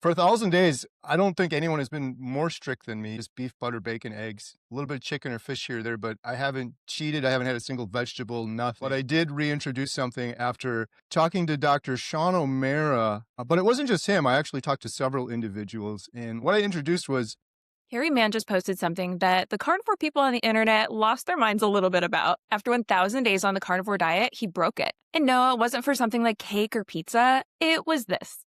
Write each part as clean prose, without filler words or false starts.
For 1,000 days, I don't think anyone has been more strict than me. Just beef, butter, bacon, eggs, a little bit of chicken or fish here or there, but I haven't cheated. I haven't had a single vegetable, nothing. But I did reintroduce something after talking to Dr. Sean O'Mara. But it wasn't just him. I actually talked to several individuals. And what I introduced was Kerry Mann just posted something that the carnivore people on the internet lost their minds a little bit about. After 1,000 days on the carnivore diet, he broke it. And no, it wasn't for something like cake or pizza. It was this.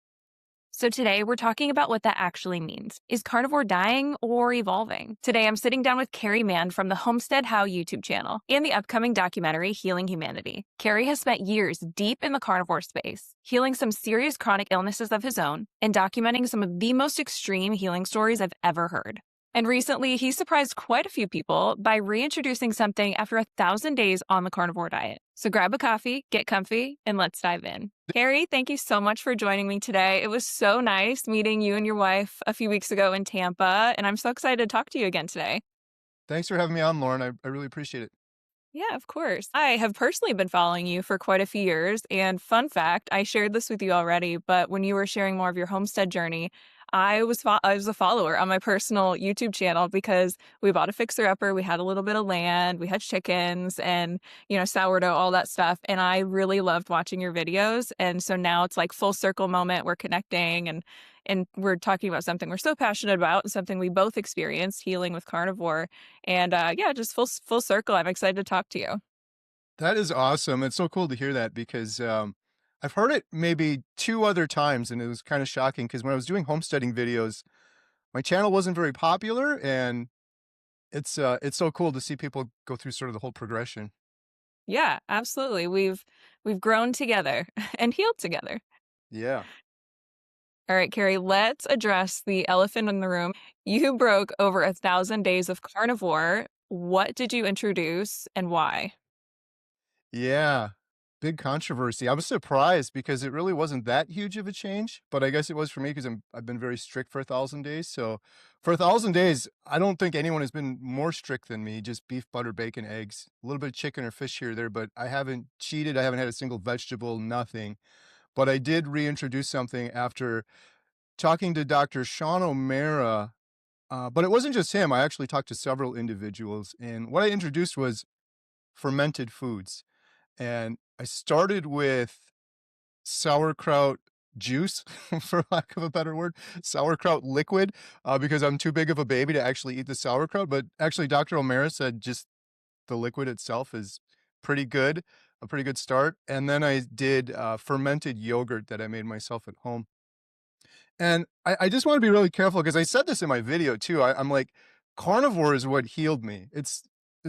So today we're talking about what that actually means. Is carnivore dying or evolving? Today I'm sitting down with Kerry Mann from the Homestead How YouTube channel and the upcoming documentary Healing Humanity. Kerry has spent years deep in the carnivore space, healing some serious chronic illnesses of his own and documenting some of the most extreme healing stories I've ever heard. And recently, he surprised quite a few people by reintroducing something after 1,000 days on the carnivore diet. So grab a coffee, get comfy, and let's dive in. Kerry, thank you so much for joining me today. It was so nice meeting you and your wife a few weeks ago in Tampa, and I'm so excited to talk to you again today. thanks for having me on, Lauren. I really appreciate it. Yeah, of course. I have personally been following you for quite a few years. And fun fact, I shared this with you already, but when you were sharing more of your homestead journey, I was a follower on my personal YouTube channel because we bought a fixer-upper, we had a little bit of land, we had chickens and, sourdough, all that stuff. And I really loved watching your videos. And so now it's like full circle moment. We're connecting and we're talking about something we're so passionate about and something we both experienced, healing with carnivore. And yeah, just full circle. I'm excited to talk to you. That is awesome. It's so cool to hear that because I've heard it maybe two other times, and it was kind of shocking because when I was doing homesteading videos, my channel wasn't very popular, and it's so cool to see people go through sort of the whole progression. Yeah, absolutely. We've grown together and healed together. Yeah. All right, Carrie, let's address the elephant in the room. You broke over 1,000 days of carnivore. What did you introduce and why? Yeah. Big controversy. I was surprised because it really wasn't that huge of a change, but I guess it was for me because I've been very strict for 1,000 days. So for 1,000 days, I don't think anyone has been more strict than me. Just beef, butter, bacon, eggs, a little bit of chicken or fish here or there, but I haven't cheated. I haven't had a single vegetable, nothing. But I did reintroduce something after talking to Dr. Sean O'Mara. But it wasn't just him. I actually talked to several individuals, and what I introduced was fermented foods. And I started with sauerkraut juice, for lack of a better word, sauerkraut liquid, because I'm too big of a baby to actually eat the sauerkraut. But actually, Dr. O'Mara said just the liquid itself is pretty good, a pretty good start. And then I did fermented yogurt that I made myself at home. And I just want to be really careful because I said this in my video too. I'm like, carnivore is what healed me. It's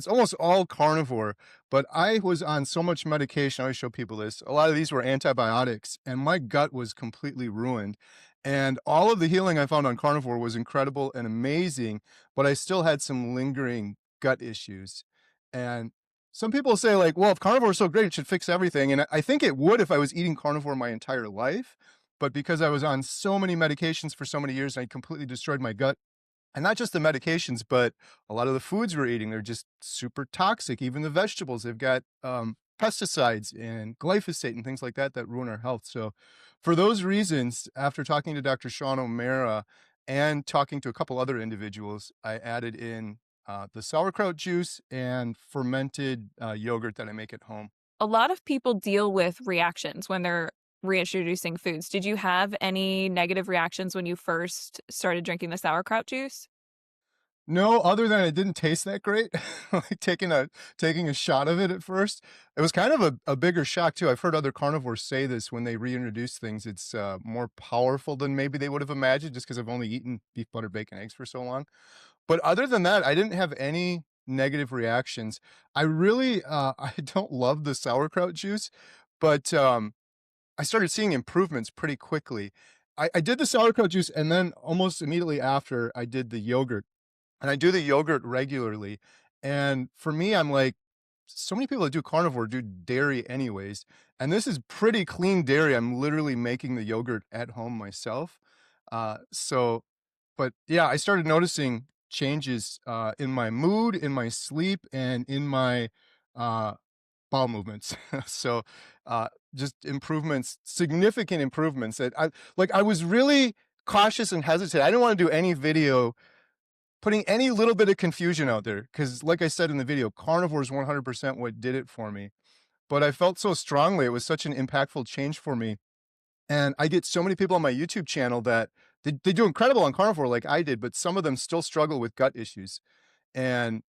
almost all carnivore, but I was on so much medication. I always show people this. A lot of these were antibiotics, and my gut was completely ruined. And all of the healing I found on carnivore was incredible and amazing, but I still had some lingering gut issues. And some people say, like, well, if carnivore is so great, it should fix everything. And I think it would if I was eating carnivore my entire life. But because I was on so many medications for so many years, I completely destroyed my gut. And not just the medications, but a lot of the foods we're eating, they're just super toxic. Even the vegetables, they've got pesticides and glyphosate and things like that that ruin our health. So, for those reasons, after talking to Dr. Sean O'Mara and talking to a couple other individuals, I added in the sauerkraut juice and fermented yogurt that I make at home. A lot of people deal with reactions when they're reintroducing foods. Did you have any negative reactions when you first started drinking the sauerkraut juice? No, other than it didn't taste that great, like taking a shot of it at first. It was kind of a bigger shock too. I've heard other carnivores say this when they reintroduce things, it's more powerful than maybe they would have imagined just because I've only eaten beef, butter, bacon, eggs for so long. But other than that, I didn't have any negative reactions. I really I don't love the sauerkraut juice, but I started seeing improvements pretty quickly. I did the sauerkraut juice, and then almost immediately after, I did the yogurt. And I do the yogurt regularly. And for me, I'm like, so many people that do carnivore do dairy anyways. And this is pretty clean dairy. I'm literally making the yogurt at home myself. So, but yeah, I started noticing changes in my mood, in my sleep, and in my uh, bowel movements. So, just improvements, significant improvements that I was really cautious and hesitant. I didn't want to do any video putting any little bit of confusion out there because, like I said in the video, carnivore is 100% what did it for me. But I felt so strongly. It was such an impactful change for me. And I get so many people on my YouTube channel that they do incredible on carnivore like I did, but some of them still struggle with gut issues. And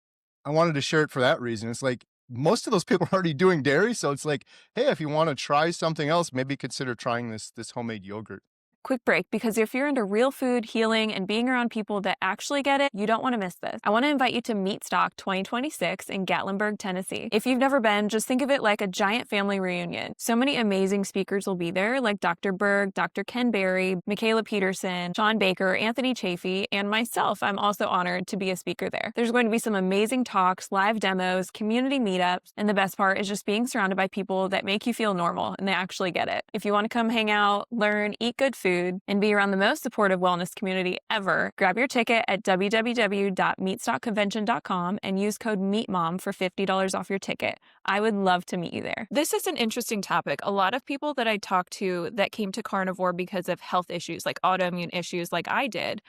I wanted to share it for that reason. It's like most of those people are already doing dairy. So it's like, hey, if you want to try something else, maybe consider trying this homemade yogurt. Quick break, because if you're into real food, healing, and being around people that actually get it, you don't want to miss this. I want to invite you to Meatstock 2026 in Gatlinburg, Tennessee. If you've never been, just think of it like a giant family reunion. So many amazing speakers will be there, like Dr. Berg, Dr. Ken Berry, Michaela Peterson, Sean Baker, Anthony Chafee, and myself. I'm also honored to be a speaker there. There's going to be some amazing talks, live demos, community meetups, and the best part is just being surrounded by people that make you feel normal and they actually get it. If you want to come hang out, learn, eat good food, and be around the most supportive wellness community ever, grab your ticket at www.meatstockconvention.com and use code MEATMOM for $50 off your ticket. I would love to meet you there. This is an interesting topic. A lot of people that I talk to that came to carnivore because of health issues, like autoimmune issues like I did,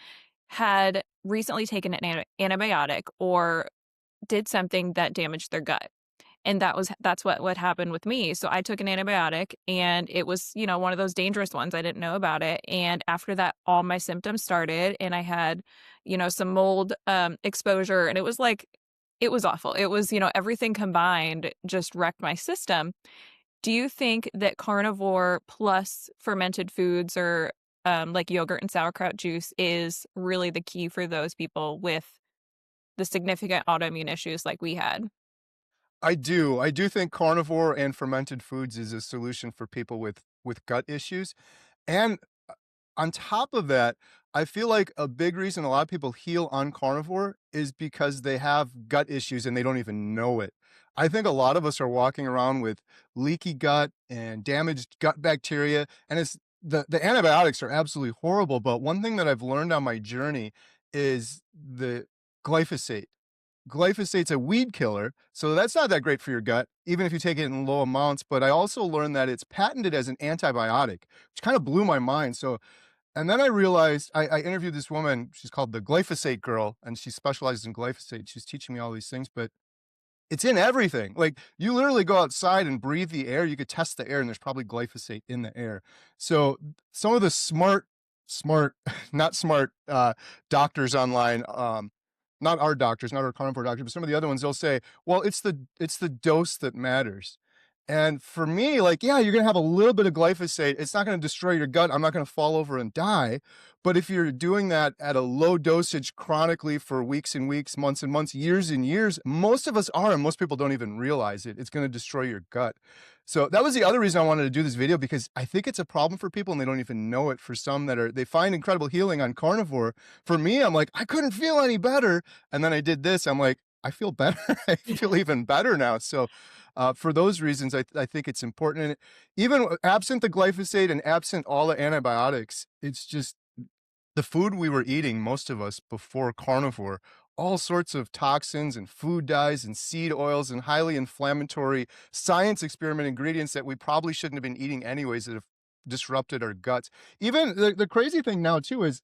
had recently taken an antibiotic or did something that damaged their gut. And that's what happened with me. So I took an antibiotic and it was, one of those dangerous ones. I didn't know about it. And after that, all my symptoms started and I had, some mold exposure. And it was like, it was awful. It was, everything combined just wrecked my system. Do you think that carnivore plus fermented foods or like yogurt and sauerkraut juice is really the key for those people with the significant autoimmune issues like we had? I do. I do think carnivore and fermented foods is a solution for people with gut issues. And on top of that, I feel like a big reason a lot of people heal on carnivore is because they have gut issues and they don't even know it. I think a lot of us are walking around with leaky gut and damaged gut bacteria, and it's the antibiotics are absolutely horrible. But one thing that I've learned on my journey is the glyphosate. Glyphosate's a weed killer, so that's not that great for your gut, even if you take it in low amounts. But I also learned that it's patented as an antibiotic, which kind of blew my mind. So, and then I realized I interviewed this woman. She's called the Glyphosate Girl, and she specializes in glyphosate. She's teaching me all these things, but it's in everything. Like, you literally go outside and breathe the air, you could test the air, and there's probably glyphosate in the air. So some of the smart, not smart, doctors online, not our doctors, not our carnivore doctors, but some of the other ones, they'll say, "Well, it's the dose that matters." And for me, like, yeah, you're gonna have a little bit of glyphosate. It's not gonna destroy your gut. I'm not gonna fall over and die. But if you're doing that at a low dosage chronically for weeks and weeks, months and months, years and years, most of us are, and most people don't even realize it. It's gonna destroy your gut. So that was the other reason I wanted to do this video, because I think it's a problem for people and they don't even know it. For some they find incredible healing on carnivore. For me, I'm like, I couldn't feel any better. And then I did this. I'm like, I feel better. I feel even better now. So for those reasons, I think it's important. And even absent the glyphosate and absent all the antibiotics, it's just the food we were eating, most of us before carnivore, all sorts of toxins and food dyes and seed oils and highly inflammatory science experiment ingredients that we probably shouldn't have been eating anyways, that have disrupted our guts. Even the crazy thing now too is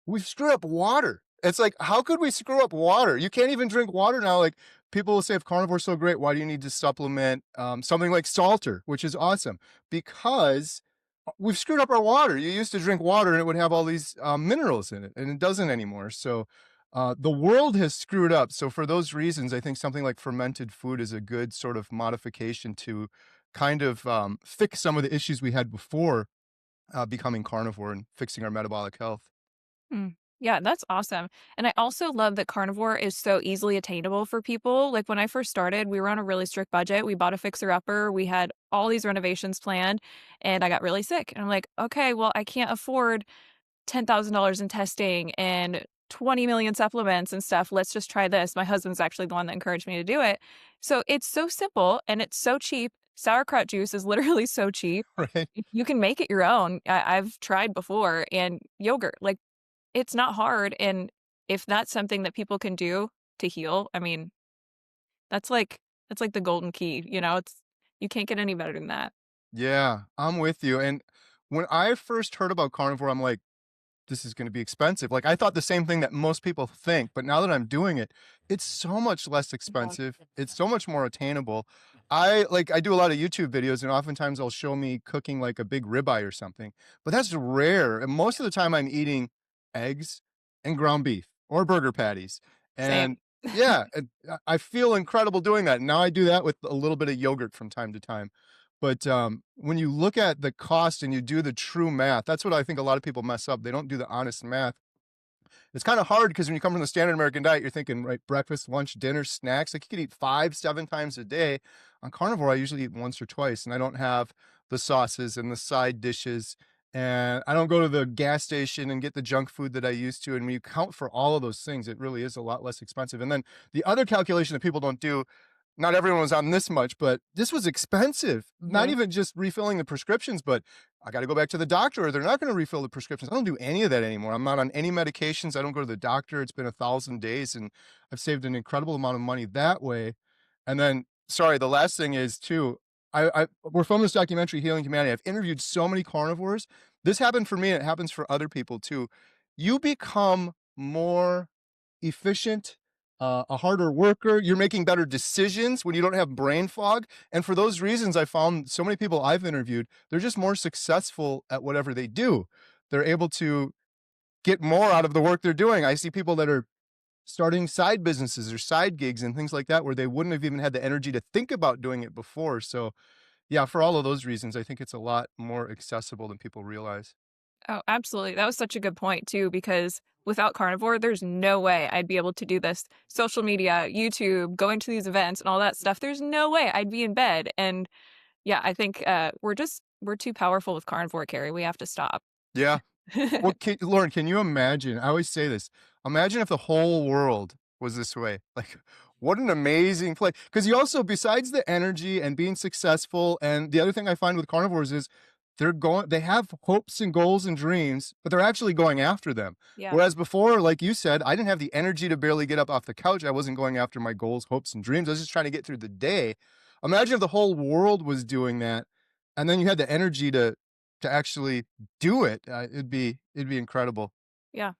we've screwed up water. It's like, how could we screw up water? You can't even drink water now. Like, people will say, if carnivore's so great, why do you need to supplement something like Salter, which is awesome? Because we've screwed up our water. You used to drink water and it would have all these minerals in it, and it doesn't anymore. So the world has screwed up. So for those reasons, I think something like fermented food is a good sort of modification to kind of fix some of the issues we had before becoming carnivore and fixing our metabolic health. Mm. Yeah, that's awesome. And I also love that carnivore is so easily attainable for people. Like when I first started, we were on a really strict budget. We bought a fixer-upper. We had all these renovations planned, and I got really sick. And I'm like, okay, well, I can't afford $10,000 in testing and 20 million supplements and stuff. Let's just try this. My husband's actually the one that encouraged me to do it. So it's so simple and it's so cheap. Sauerkraut juice is literally so cheap. Right. You can make it your own. I've tried before. And yogurt, like, it's not hard, and if that's something that people can do to heal, I mean, that's like the golden key, it's you can't get any better than that. Yeah, I'm with you. And when I first heard about carnivore, I'm like, this is going to be expensive. Like I thought the same thing that most people think, but now that I'm doing it, it's so much less expensive. It's so much more attainable. I do a lot of YouTube videos and oftentimes they'll show me cooking like a big ribeye or something, but that's rare. And most of the time I'm eating eggs and ground beef or burger patties. Same. And yeah, I feel incredible doing that. Now I do that with a little bit of yogurt from time to time. But, when you look at the cost and you do the true math, that's what I think a lot of people mess up. They don't do the honest math. It's kinda hard because when you come from the standard American diet, you're thinking, right, breakfast, lunch, dinner, snacks, like, you could eat 5, 7 times a day. On carnivore, I usually eat once or twice, and I don't have the sauces and the side dishes, and I don't go to the gas station and get the junk food that I used to, and when you count for all of those things, it really is a lot less expensive, and then the other calculation that people don't do, not everyone was on this much, but this was expensive. Not Mhm. even just refilling the prescriptions, but I got to go back to the doctor or they're not going to refill the prescriptions. I don't do any of that anymore. I'm not on any medications. I don't go to the doctor. It's been 1,000 days and I've saved an incredible amount of money that way. And then, sorry, the last thing is too, we're filming this documentary, Healing Humanity. I've interviewed so many carnivores. This happened for me and it happens for other people too. You become more efficient, a harder worker. You're making better decisions when you don't have brain fog. And for those reasons, I found so many people I've interviewed, they're just more successful at whatever they do. They're able to get more out of the work they're doing. I see people that are starting side businesses or side gigs and things like that where they wouldn't have even had the energy to think about doing it before. So, yeah, for all of those reasons, I think it's a lot more accessible than people realize. Oh, absolutely. That was such a good point too, because without carnivore, there's no way I'd be able to do this. Social media, YouTube, going to these events and all that stuff. There's no way I'd be in bed. And yeah, I think we're too powerful with carnivore, Carrie. We have to stop. Yeah. Well, Lauren, can you imagine? I always say this. Imagine if the whole world was this way. Like, what an amazing place. Because you also, besides the energy and being successful, and the other thing I find with carnivores is they have hopes and goals and dreams, but they're actually going after them. Yeah. Whereas before, like you said, I didn't have the energy to barely get up off the couch. I wasn't going after my goals, hopes, and dreams. I was just trying to get through the day. Imagine if the whole world was doing that, and then you had the energy to actually do it. It'd be incredible. Yeah.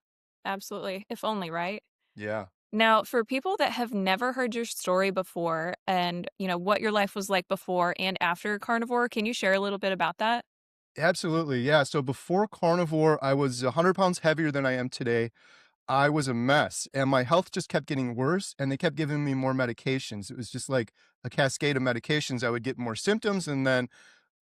Absolutely. If only, right? Yeah. Now, for people that have never heard your story before and, what your life was like before and after carnivore, can you share a little bit about that? Absolutely, yeah. So before carnivore, I was 100 pounds heavier than I am today. I was a mess, and my health just kept getting worse, and they kept giving me more medications. It was just like a cascade of medications. I would get more symptoms and then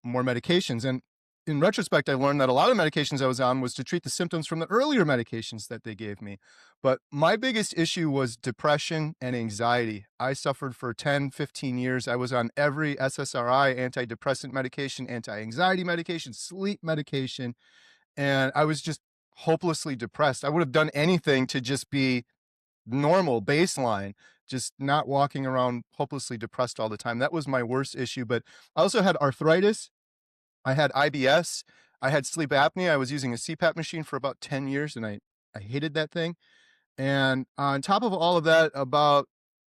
more medications. And in retrospect, I learned that a lot of medications I was on was to treat the symptoms from the earlier medications that they gave me. But my biggest issue was depression and anxiety. I suffered for 10, 15 years. I was on every SSRI, antidepressant medication, anti anxiety medication, sleep medication, and I was just hopelessly depressed. I would have done anything to just be normal baseline, just not walking around hopelessly depressed all the time. That was my worst issue. But I also had arthritis, I had IBS, I had sleep apnea. I was using a CPAP machine for about 10 years and I hated that thing. And on top of all of that, about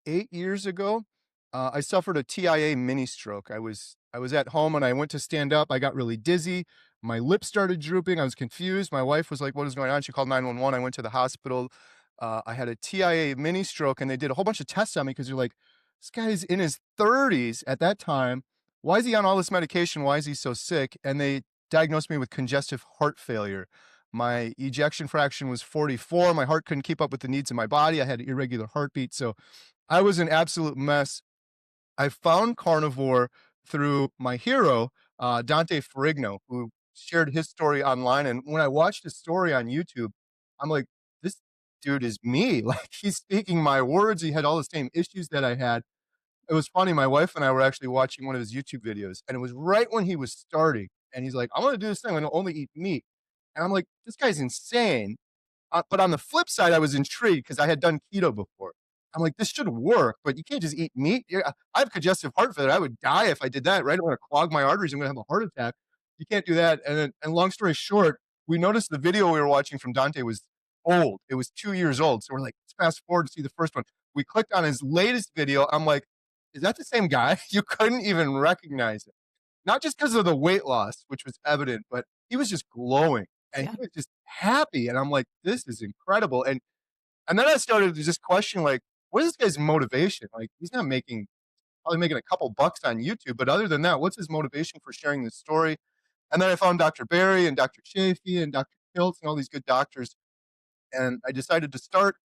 8 years ago, I suffered a TIA mini stroke. I was at home and I went to stand up. I got really dizzy. My lips started drooping. I was confused. My wife was like, "What is going on?" She called 911. I went to the hospital. I had a TIA mini stroke, and they did a whole bunch of tests on me because you're like, "This guy's in his 30s at that time. Why is he on all this medication? Why is he so sick?" And they diagnosed me with congestive heart failure. My ejection fraction was 44. My heart couldn't keep up with the needs of my body. I had irregular heartbeat. So I was an absolute mess. I found carnivore through my hero, Dante Ferrigno, who shared his story online. And when I watched his story on YouTube, I'm like, this dude is me. Like, he's speaking my words. He had all the same issues that I had. It was funny. My wife and I were actually watching one of his YouTube videos, and it was right when he was starting. And he's like, I'm going to do this thing. I'm going to only eat meat. And I'm like, this guy's insane. But on the flip side, I was intrigued because I had done keto before. I'm like, this should work, but you can't just eat meat. Yeah, I have congestive heart failure. I would die if I did that, right? I'm going to clog my arteries. I'm going to have a heart attack. You can't do that. And long story short, we noticed the video we were watching from Dante was old. It was 2 years old. So we're like, let's fast forward to see the first one. We clicked on his latest video. I'm like, is that the same guy? You couldn't even recognize it. Not just because of the weight loss, which was evident, but he was just glowing. and Yeah. he was just happy, and I'm like, "This is incredible," and then I started to just question, like, what is this guy's motivation? Like, he's not making probably making a couple bucks on YouTube, but other than that, what's his motivation for sharing this story? And then I found Dr. Barry and Dr. Chafee and Dr. Kiltz and all these good doctors, and I decided to start.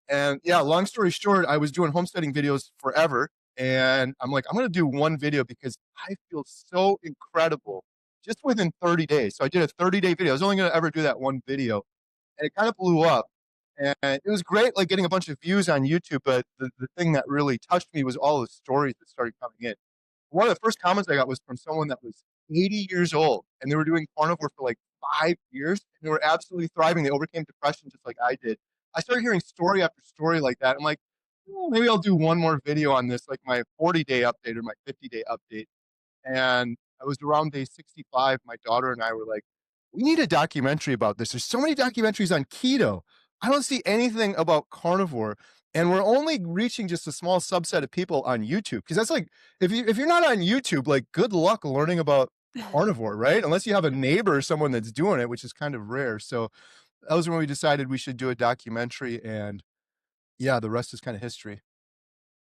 And yeah, long story short, I was doing homesteading videos forever, and I'm like, I'm gonna do one video because I feel so incredible just within 30 days. So I did a 30-day video. I was only gonna ever do that one video, and it kind of blew up. And it was great, like getting a bunch of views on YouTube. But the thing that really touched me was all the stories that started coming in. One of the first comments I got was from someone that was 80 years old, and they were doing carnivore for like 5 years, and they were absolutely thriving. They overcame depression just like I did. I started hearing story after story like that. I'm like, oh, maybe I'll do one more video on this, like my 40-day update or my 50-day update. And I was around day 65. My daughter and I were like, we need a documentary about this. There's so many documentaries on keto. I don't see anything about carnivore. And we're only reaching just a small subset of people on YouTube. Because that's like, if you're not on YouTube, like good luck learning about carnivore, right? Unless you have a neighbor or someone that's doing it, which is kind of rare. So that was when we decided we should do a documentary. And yeah, the rest is kind of history.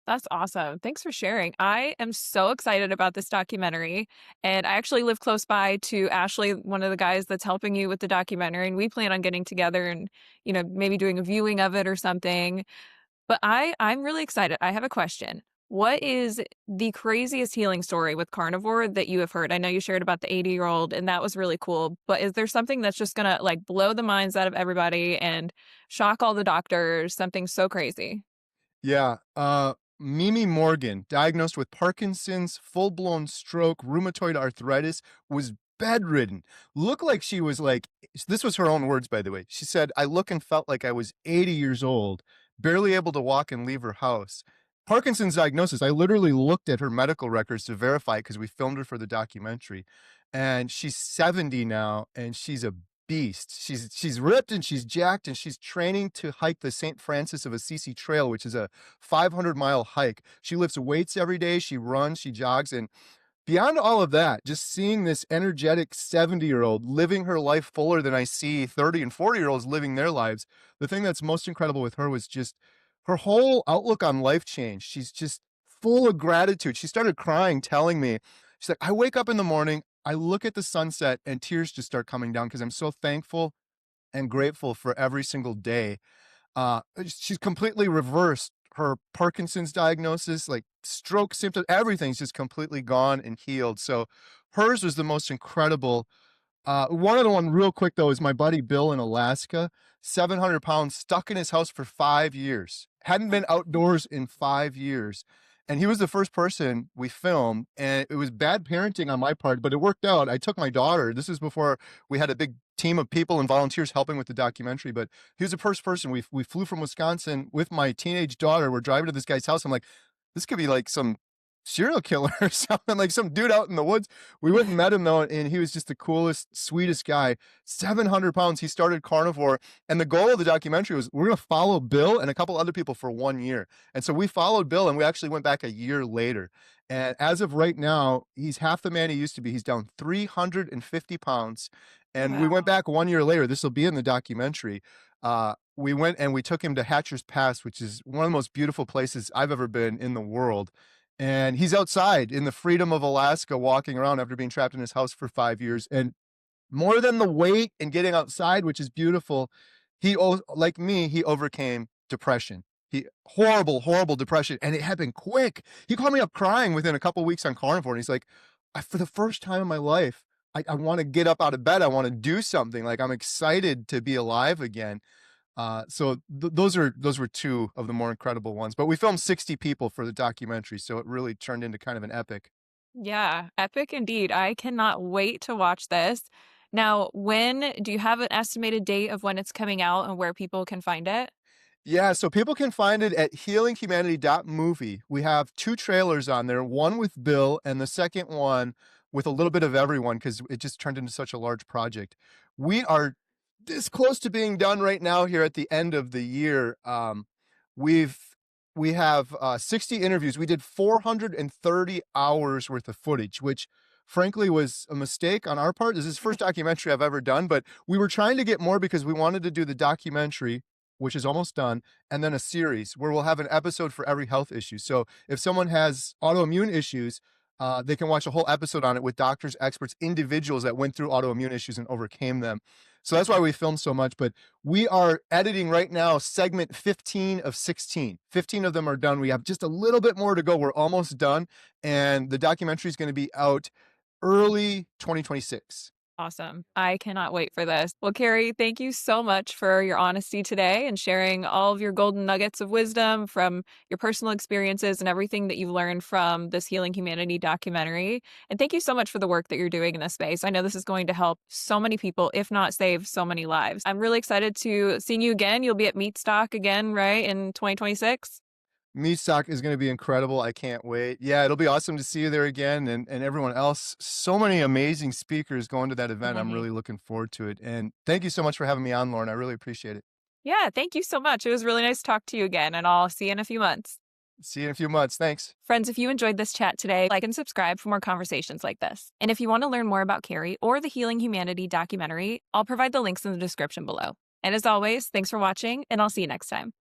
That's awesome. Thanks for sharing. I am so excited about this documentary. And I actually live close by to Ashley, one of the guys that's helping you with the documentary. And we plan on getting together and, maybe doing a viewing of it or something. But I'm really excited. I have a question. What is the craziest healing story with carnivore that you have heard? I know you shared about the 80-year-old, and that was really cool. But is there something that's just gonna like blow the minds out of everybody and shock all the doctors? Something so crazy. Yeah, Mimi Morgan, diagnosed with Parkinson's, full-blown stroke, rheumatoid arthritis, was bedridden. Looked like she was like this was her own words, by the way. She said, "I look and felt like I was 80 years old, barely able to walk and leave her house." Parkinson's diagnosis, I literally looked at her medical records to verify because we filmed her for the documentary, and she's 70 now, and she's a beast. She's ripped and she's jacked and she's training to hike the St. Francis of Assisi Trail, which is a 500-mile hike. She lifts weights every day, she runs, she jogs, and beyond all of that, just seeing this energetic 70-year-old living her life fuller than I see 30 and 40-year-olds living their lives, the thing that's most incredible with her was just her whole outlook on life changed. She's just full of gratitude. She started crying, telling me, she's like, I wake up in the morning, I look at the sunset, and tears just start coming down because I'm so thankful and grateful for every single day. She's completely reversed her Parkinson's diagnosis, like stroke symptoms, everything's just completely gone and healed. So hers was the most incredible. One other one, real quick though, is my buddy Bill in Alaska, 700 pounds, stuck in his house for 5 years, hadn't been outdoors in 5 years. And he was the first person we filmed, and it was bad parenting on my part, but it worked out. I took my daughter. This is before we had a big team of people and volunteers helping with the documentary, but he was the first person. We flew from Wisconsin with my teenage daughter. We're driving to this guy's house. I'm like, this could be like some serial killer or something, like some dude out in the woods. We went and met him though, and he was just the coolest, sweetest guy. 700 pounds. He started carnivore, and the goal of the documentary was we're going to follow Bill and a couple other people for 1 year. And so we followed Bill, and we actually went back a year later. And as of right now, he's half the man he used to be. He's down 350 pounds. And we went Wow. back 1 year later. This will be in the documentary. We went and we took him to Hatcher's Pass, which is one of the most beautiful places I've ever been in the world. And he's outside in the freedom of Alaska walking around after being trapped in his house for 5 years. And more than the weight and getting outside, which is beautiful, like me, he overcame depression. He horrible, horrible depression. And it happened quick. He called me up crying within a couple weeks on carnivore. And he's like, for the first time in my life, I want to get up out of bed. I want to do something. Like I'm excited to be alive again. Those were two of the more incredible ones. But we filmed 60 people for the documentary, so it really turned into kind of an epic. Yeah, epic indeed. I cannot wait to watch this. Now, when do you have an estimated date of when it's coming out and where people can find it? Yeah, so people can find it at healinghumanity.movie. We have two trailers on there, one with Bill and the second one with a little bit of everyone because it just turned into such a large project. We are this close to being done right now here at the end of the year. We've we have 60 interviews. We did 430 hours worth of footage, which frankly was a mistake on our part. This is the first documentary I've ever done, but we were trying to get more because we wanted to do the documentary, which is almost done, and then a series where we'll have an episode for every health issue. So if someone has autoimmune issues, they can watch a whole episode on it with doctors, experts, individuals that went through autoimmune issues and overcame them. So that's why we filmed so much. But we are editing right now segment 15 of 16. 15 of them are done. We have just a little bit more to go. We're almost done. And the documentary is going to be out early 2026. Awesome. I cannot wait for this. Well, Kerry, thank you so much for your honesty today and sharing all of your golden nuggets of wisdom from your personal experiences and everything that you've learned from this Healing Humanity documentary. And thank you so much for the work that you're doing in this space. I know this is going to help so many people, if not save so many lives. I'm really excited to seeing you again. You'll be at Meatstock again, right, in 2026? Meatstock is going to be incredible. I can't wait. Yeah, it'll be awesome to see you there again and everyone else. So many amazing speakers going to that event. I'm Mhm. really looking forward to it. And thank you so much for having me on, Lauren. I really appreciate it. Yeah, thank you so much. It was really nice to talk to you again, and I'll see you in a few months. See you in a few months. Thanks. Friends, if you enjoyed this chat today, like and subscribe for more conversations like this. And if you want to learn more about Kerry or the Healing Humanity documentary, I'll provide the links in the description below. And as always, thanks for watching, and I'll see you next time.